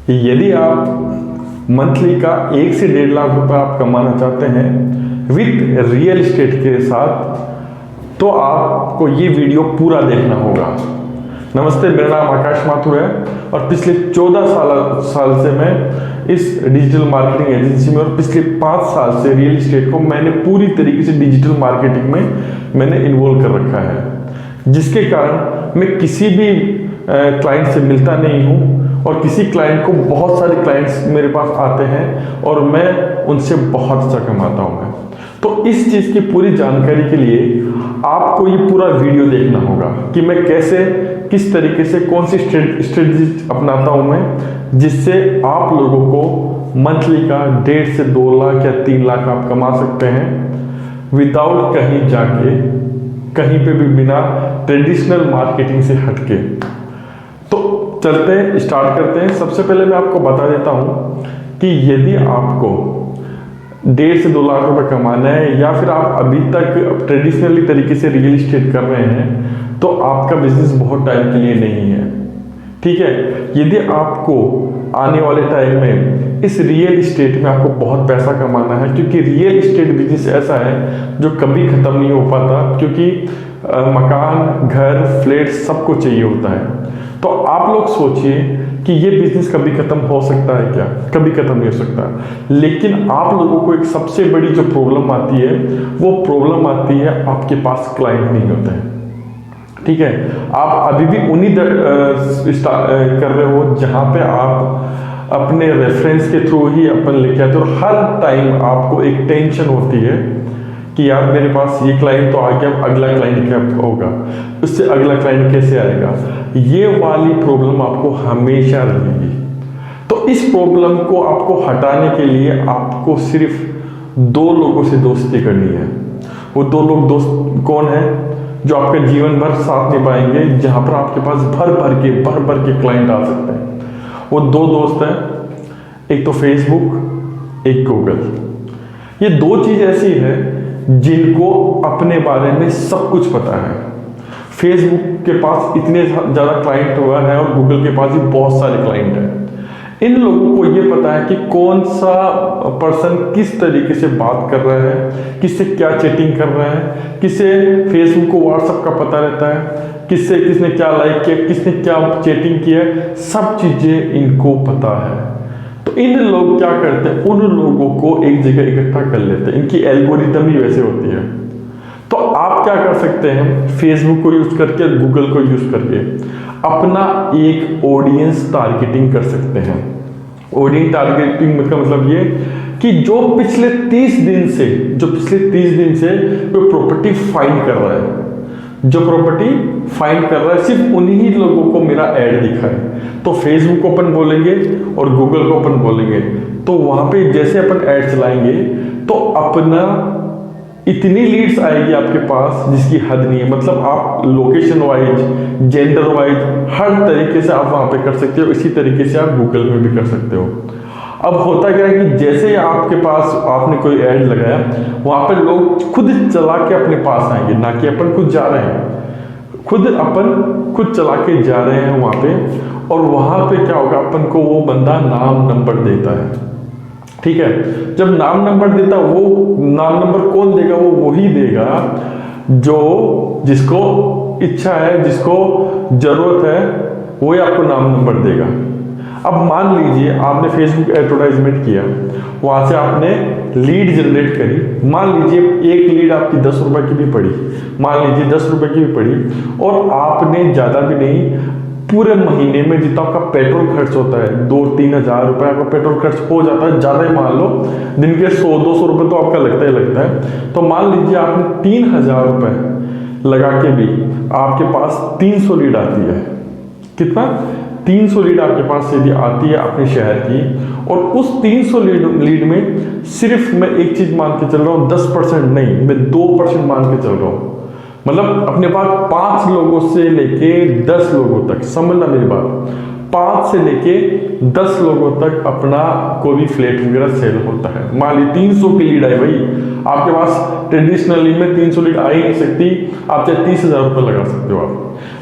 यदि आप मंथली का 1 से 1.5 लाख रुपए आप कमाना चाहते हैं विथ रियल एस्टेट के साथ, तो आपको ये वीडियो पूरा देखना होगा। नमस्ते, मेरा नाम आकाश माथुर है और पिछले 14 साल से मैं इस डिजिटल मार्केटिंग एजेंसी में और पिछले 5 साल से रियल एस्टेट को मैंने पूरी तरीके से डिजिटल मार्केटिंग में मैंने इन्वॉल्व कर रखा है, जिसके कारण मैं किसी भी क्लाइंट से मिलता नहीं हूँ और किसी क्लाइंट को, बहुत सारे क्लाइंट्स मेरे पास आते हैं और मैं उनसे बहुत अच्छा कमाता हूँ मैं। तो इस चीज़ की पूरी जानकारी के लिए आपको ये पूरा वीडियो देखना होगा कि मैं कैसे, किस तरीके से, कौन सी स्ट्रेटजी अपनाता हूँ मैं, जिससे आप लोगों को मंथली का 1.5 से 2 लाख या 3 लाख आप कमा सकते हैं विदाउट कहीं जाके, कहीं पे भी बिना ट्रेडिशनल मार्केटिंग से हटके। तो चलते हैं, स्टार्ट करते हैं। सबसे पहले मैं आपको बता देता हूँ कि यदि आपको 1.5 से 2 लाख रुपए कमाना है या फिर आप अभी तक ट्रेडिशनली तरीके से रियल एस्टेट कर रहे हैं, तो आपका बिजनेस बहुत टाइम के लिए नहीं है, ठीक है। यदि आपको आने वाले टाइम में इस रियल एस्टेट में आपको बहुत पैसा कमाना है, क्योंकि रियल एस्टेट बिजनेस ऐसा है जो कभी खत्म नहीं हो पाता, क्योंकि मकान, घर, फ्लैट सबको चाहिए होता है। तो आप लोग सोचिए कि ये बिजनेस कभी खत्म हो सकता है क्या? कभी खत्म नहीं हो सकता। लेकिन आप लोगों को एक सबसे बड़ी जो प्रॉब्लम आती है, वो प्रॉब्लम आती है आपके पास क्लाइंट नहीं होते हैं, ठीक है। आप अभी भी उन्हीं कर रहे हो जहां पे आप अपने रेफरेंस के थ्रू ही अपन लेके आते हो। हर टाइम आपको एक टेंशन होती है कि यार मेरे पास ये क्लाइंट तो आ गया, अगला क्लाइंट क्या होगा, उससे अगला क्लाइंट कैसे आएगा। ये वाली प्रॉब्लम आपको हमेशा रहेगी। तो इस प्रॉब्लम को आपको हटाने के लिए आपको सिर्फ 2 लोगों से दोस्ती करनी है। वो 2 लोग दोस्त कौन है? जो आपका जीवन भर साथ निभाएंगे, जहां पर आपके पास भर भर के क्लाइंट आ सकते हैं। वो 2 दोस्त हैं, एक तो फेसबुक, एक गूगल। ये 2 चीज ऐसी है जिनको अपने बारे में सब कुछ पता है। फेसबुक के पास इतने ज़्यादा क्लाइंट हुआ है और गूगल के पास भी बहुत सारे क्लाइंट हैं। इन लोगों को ये पता है कि कौन सा पर्सन किस तरीके से बात कर रहा है, किससे क्या चैटिंग कर रहा है, किससे फेसबुक को व्हाट्सएप का पता रहता है, किससे किसने क्या लाइक किया, किसने क्या चैटिंग किया, सब चीज़ें इनको पता है। तो इन लोग क्या करते हैं, उन लोगों को एक जगह इकट्ठा कर लेते हैं। इनकी एल्गोरिथम ही वैसे होती है। तो आप क्या कर सकते हैं, फेसबुक को यूज करके, गूगल को यूज करके अपना एक ऑडियंस टारगेटिंग कर सकते हैं। ऑडियंस टारगेटिंग का मतलब ये कि जो पिछले 30 दिन से कोई प्रॉपर्टी फाइंड कर रहा है, जो प्रॉपर्टी फाइंड कर रहा है, सिर्फ उन्हीं लोगों को मेरा ऐड दिखा है। तो फेसबुक को अपन बोलेंगे और गूगल को अपन बोलेंगे, तो वहां पे जैसे अपन ऐड चलाएंगे तो अपना इतनी लीड्स आएगी आपके पास जिसकी हद नहीं है। मतलब आप लोकेशन वाइज, जेंडर वाइज, हर तरीके से आप वहां पे कर सकते हो। इसी तरीके से आप गूगल में भी कर सकते हो। अब होता क्या है कि जैसे आपके पास आपने कोई ऐड लगाया, वहां पे लोग खुद चला के अपने पास आएंगे, ना कि अपन खुद जा रहे हैं। खुद चला के जा रहे हैं वहां पे, और वहां पे क्या होगा, अपन को वो बंदा नाम नंबर देता है, ठीक है। जब नाम नंबर देता, वो नाम नंबर कौन देगा? वो वही देगा जो जिसको इच्छा है, जिसको जरूरत है, वो ही आपको नाम नंबर देगा। अब मान लीजिए आपने फेसबुक एडवर्टाइजमेंट किया, वहां से आपने लीड जनरेट करी। मान लीजिए एक लीड आपकी 10 रुपए की भी पड़ी, मान लीजिए 10 रुपए की भी पड़ी, और आपने ज्यादा भी नहीं, पूरे महीने में जितना आपका पेट्रोल खर्च होता है, 2-3 हजार रुपए आपका पेट्रोल खर्च हो जाता है, ज्यादा ही मान लो, दिन के 100-200 रुपए तो आपका लगता है। तो मान लीजिए आपने 3000 रुपए लगा के भी आपके पास 300 लीड आती है। कितना? 300 लीड आपके पास से भी आती है अपने शहर की, और उस 300 लीड में सिर्फ मैं एक चीज मान के चल रहा हूँ, 10% नहीं, मैं 2% मान के चल रहा हूँ। मतलब अपने पास 5 लोगों से लेके 10 लोगों तक, समझना मेरी बात, 5 से लेके 10 लोगों तक अपना कोई भी फ्लैट वगैरह सेल होता है। मान ली 300 की लीड आई भाई, आपके पास ट्रेडिशनली में 300 लीड आ ही नहीं सकती, आप चाहे 30,000 रुपये लगा सकते हो।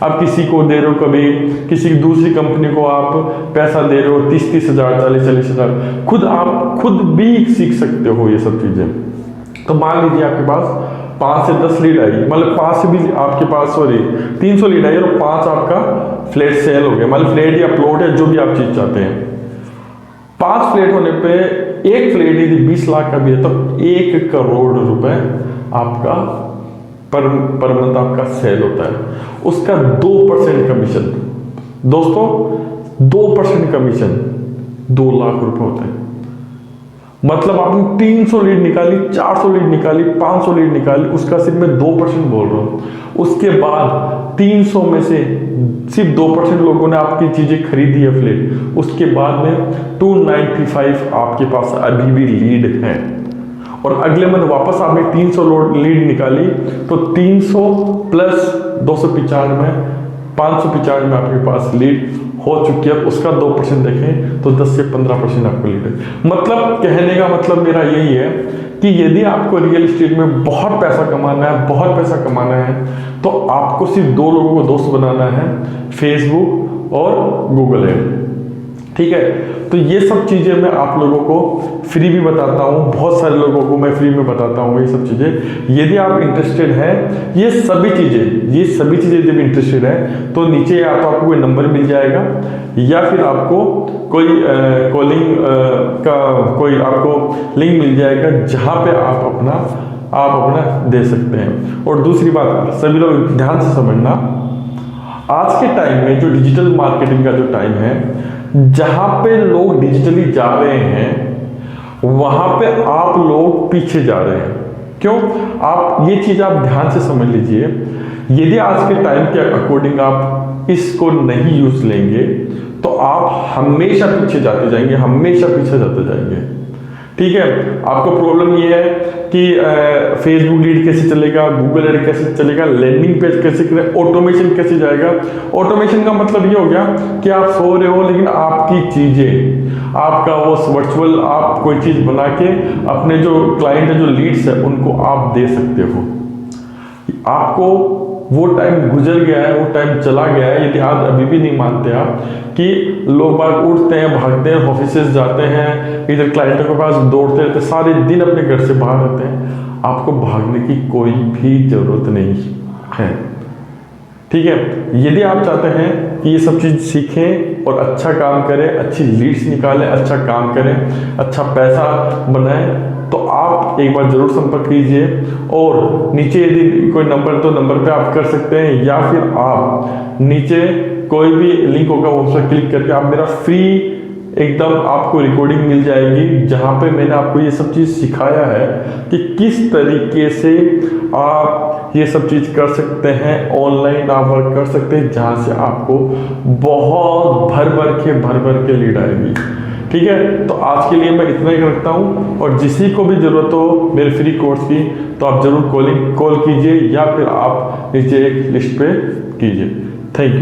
आप किसी को दे रहे हो, कभी किसी दूसरी कंपनी को आप पैसा दे रहे हो 30-30 हज़ार, 40-40 हज़ार, आप खुद भी सीख सकते हो ये सब चीज़ें। तो मान लीजिए आपके पास 5 से 10 लीड आई, मतलब 5 से भी आपके पास 300 लीड आई और 5 आपका फ्लैट सेल हो गया, मतलब फ्लैट या प्लॉट है जो भी आप चीज चाहते हैं। 5 फ्लैट होने पे एक फ्लैट यदि 20 लाख का भी है तो 1 करोड़ रुपए आपका पर मंथ आपका सेल होता है। उसका 2% कमीशन, दोस्तों 2% कमीशन 2 लाख रुपए होते हैं। मतलब आपने 300 लीड निकाली, 400 लीड निकाली, 500 लीड निकाली, उसका सिर्फ मैं 2% बोल रहा हूं। उसके बाद 300 में से सिर्फ 2% लोगों ने आपकी चीजें खरीदी है फ्लैट, उसके बाद में 295 आपके पास अभी भी लीड है। और अगले मंथ वापस आपने 300 लीड निकाली तो 300 प्लस 295 595 आपके पास लीड हो चुकी है। उसका 2% देखें तो 10 से 15% आपको लीड है। मतलब कहने का मतलब मेरा यही है कि यदि आपको रियल एस्टेट में बहुत पैसा कमाना है, बहुत पैसा कमाना है, तो आपको सिर्फ 2 लोगों को दोस्त बनाना है, फेसबुक और गूगल है। ठीक है, तो ये सब चीजें मैं आप लोगों को फ्री भी बताता हूँ, बहुत सारे लोगों को मैं फ्री में बताता हूँ ये सब चीजें। यदि आप इंटरेस्टेड हैं ये सभी चीजें जब इंटरेस्टेड है तो नीचे या तो आपको कोई नंबर मिल जाएगा या फिर आपको कोई कॉलिंग का कोई आपको लिंक मिल जाएगा जहाँ पे आप अपना दे सकते हैं। और दूसरी बात, सभी लोग ध्यान से समझना, आज के टाइम में जो डिजिटल मार्केटिंग का जो टाइम है, जहां पे लोग डिजिटली जा रहे हैं वहां पे आप लोग पीछे जा रहे हैं। क्यों? आप ये चीज आप ध्यान से समझ लीजिए। यदि आज के टाइम के अकॉर्डिंग आप इसको नहीं यूज लेंगे तो आप हमेशा पीछे जाते जाएंगे, हमेशा पीछे जाते जाएंगे। ठीक है, आपको प्रॉब्लम ये है कि फेसबुक लीड कैसे चलेगा, गूगल एड कैसे चलेगा, लैंडिंग पेज कैसे करें, ऑटोमेशन कैसे जाएगा। ऑटोमेशन का मतलब ये हो गया कि आप सो रहे हो लेकिन आपकी चीजें, आपका वो वर्चुअल आप कोई चीज बना के अपने जो क्लाइंट है, जो लीड्स है, उनको आप दे सकते हो। आपको वो टाइम गुजर गया है, वो टाइम चला गया है। यदि आज अभी भी नहीं मानते आप कि लोग बाग उठते हैं, भागते हैं, ऑफिसेज जाते हैं, इधर क्लाइंटों के पास दौड़ते रहते, सारे दिन अपने घर से बाहर रहते हैं, आपको भागने की कोई भी जरूरत नहीं है। ठीक है, यदि आप चाहते हैं कि ये सब चीज सीखें और अच्छा काम करें, अच्छी लीड्स निकालें, अच्छा काम करें, अच्छा पैसा बनाएं, तो आप एक बार जरूर संपर्क कीजिए। और नीचे यदि कोई नंबर तो नंबर पे आप कर सकते हैं, या फिर आप नीचे कोई भी लिंक होगा उस पर क्लिक करके आप मेरा फ्री एकदम आपको रिकॉर्डिंग मिल जाएगी, जहां पे मैंने आपको ये सब चीज सिखाया है कि किस तरीके से आप ये सब चीज कर सकते हैं, ऑनलाइन आप वर्क कर सकते हैं, जहां से आपको बहुत भर भर के लीड आएगी। ठीक है, तो आज के लिए मैं इतना ही रखता हूं, और जिसी को भी जरूरत हो मेरे फ्री कोर्स की तो आप जरूर कॉल कीजिए, या फिर आप नीचे एक लिस्ट पे कीजिए। Thank you.